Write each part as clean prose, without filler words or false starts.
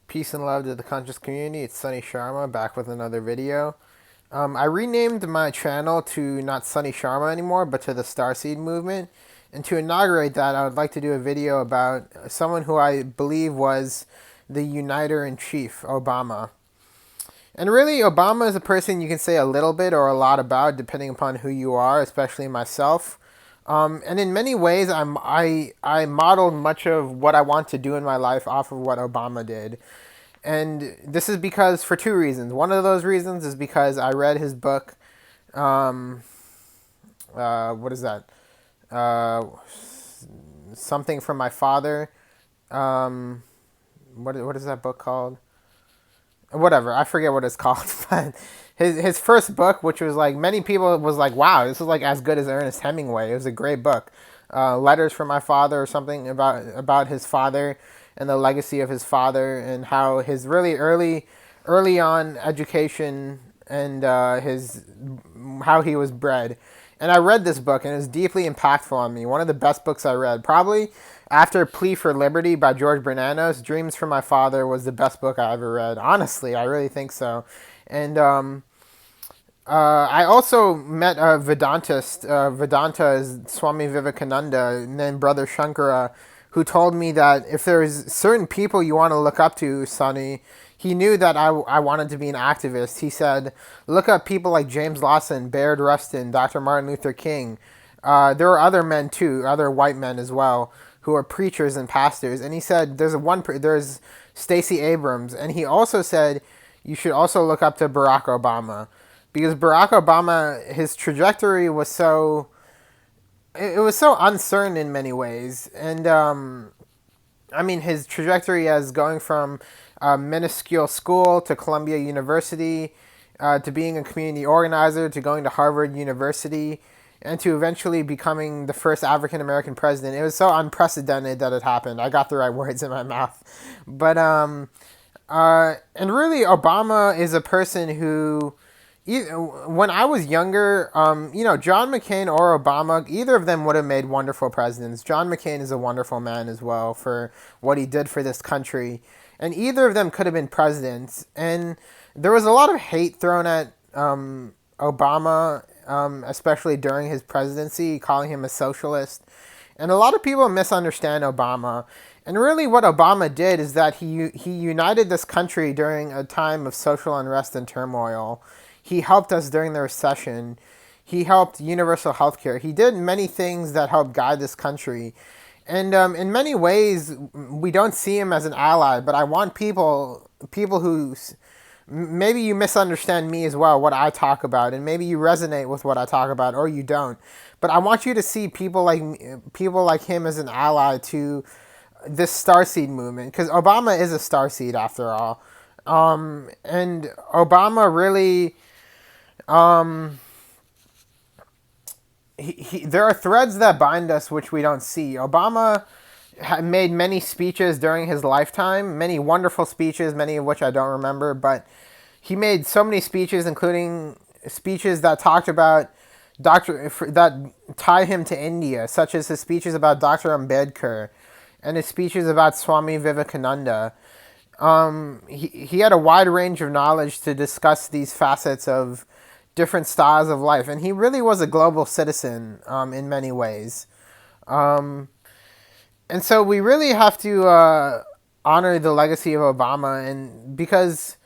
Peace and love to the conscious community. It's Sunny Sharma back with another video. I renamed my channel to not Sunny Sharma anymore, but to the Starseed Movement. And to inaugurate that, I would like to do a video about someone who I believe was the uniter-in-chief, Obama. And really, Obama is a person you can say a little bit or a lot about, depending upon who you are, especially myself. And in many ways, I modeled much of what I want to do in my life off of what Obama did. And this is because, for two reasons. One of those reasons is because I read his book, what is that? Something from My Father. What is that book called? Whatever, I forget what it's called. But his first book, which was like, many people was like, wow, this is like as good as Ernest Hemingway. It was a great book. Letters from My Father, or something about his father and the legacy of his father, and how his really early on education, and his how he was bred. And I read this book, and it was deeply impactful on me. One of the best books I read. Probably after Plea for Liberty by George Bernanos, Dreams from My Father was the best book I ever read. Honestly, I really think so. And I also met a Vedantist. Vedanta is Swami Vivekananda, and then Brother Shankara, who told me that if there's certain people you want to look up to, Sonny, he knew that I wanted to be an activist. He said, look up people like James Lawson, Bayard Rustin, Dr. Martin Luther King. There are other men too, other white men as well, who are preachers and pastors. And he said, there's Stacey Abrams. And he also said, you should also look up to Barack Obama. Because Barack Obama, his trajectory was so... It was so uncertain in many ways. And, I mean, his trajectory as going from a minuscule school to Columbia University, to being a community organizer, to going to Harvard University, and to eventually becoming the first African-American president. It was so unprecedented that it happened. I got the right words in my mouth. But, and really, Obama is a person who... When I was younger, John McCain or Obama, either of them would have made wonderful presidents. John McCain is a wonderful man as well for what he did for this country. And either of them could have been presidents. And there was a lot of hate thrown at Obama, especially during his presidency, calling him a socialist. And a lot of people misunderstand Obama. And really what Obama did is that he united this country during a time of social unrest and turmoil. He helped us during the recession. He helped universal health care. He did many things that helped guide this country. And in many ways, we don't see him as an ally, but I want people who... Maybe you misunderstand me as well, what I talk about, and maybe you resonate with what I talk about, or you don't. But I want you to see people like him as an ally to this Starseed movement, because Obama is a starseed after all. And Obama really... there are threads that bind us which we don't see. Obama made many speeches during his lifetime, many wonderful speeches, many of which I don't remember, but he made so many speeches, including speeches that talked about that tie him to India, such as his speeches about Dr. Ambedkar and his speeches about Swami Vivekananda. He had a wide range of knowledge to discuss these facets of different styles of life, and he really was a global citizen in many ways. And so we really have to honor the legacy of Obama, and because,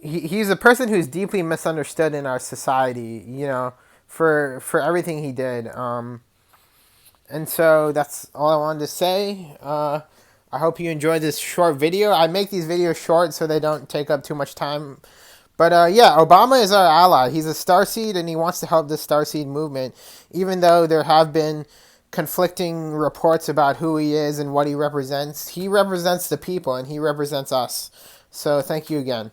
he's a person who's deeply misunderstood in our society, for everything he did. And so that's all I wanted to say. I hope you enjoyed this short video. I make these videos short so they don't take up too much time. But yeah, Obama is our ally. He's a starseed, and he wants to help this starseed movement, even though there have been conflicting reports about who he is and what he represents. He represents the people, and he represents us. So thank you again.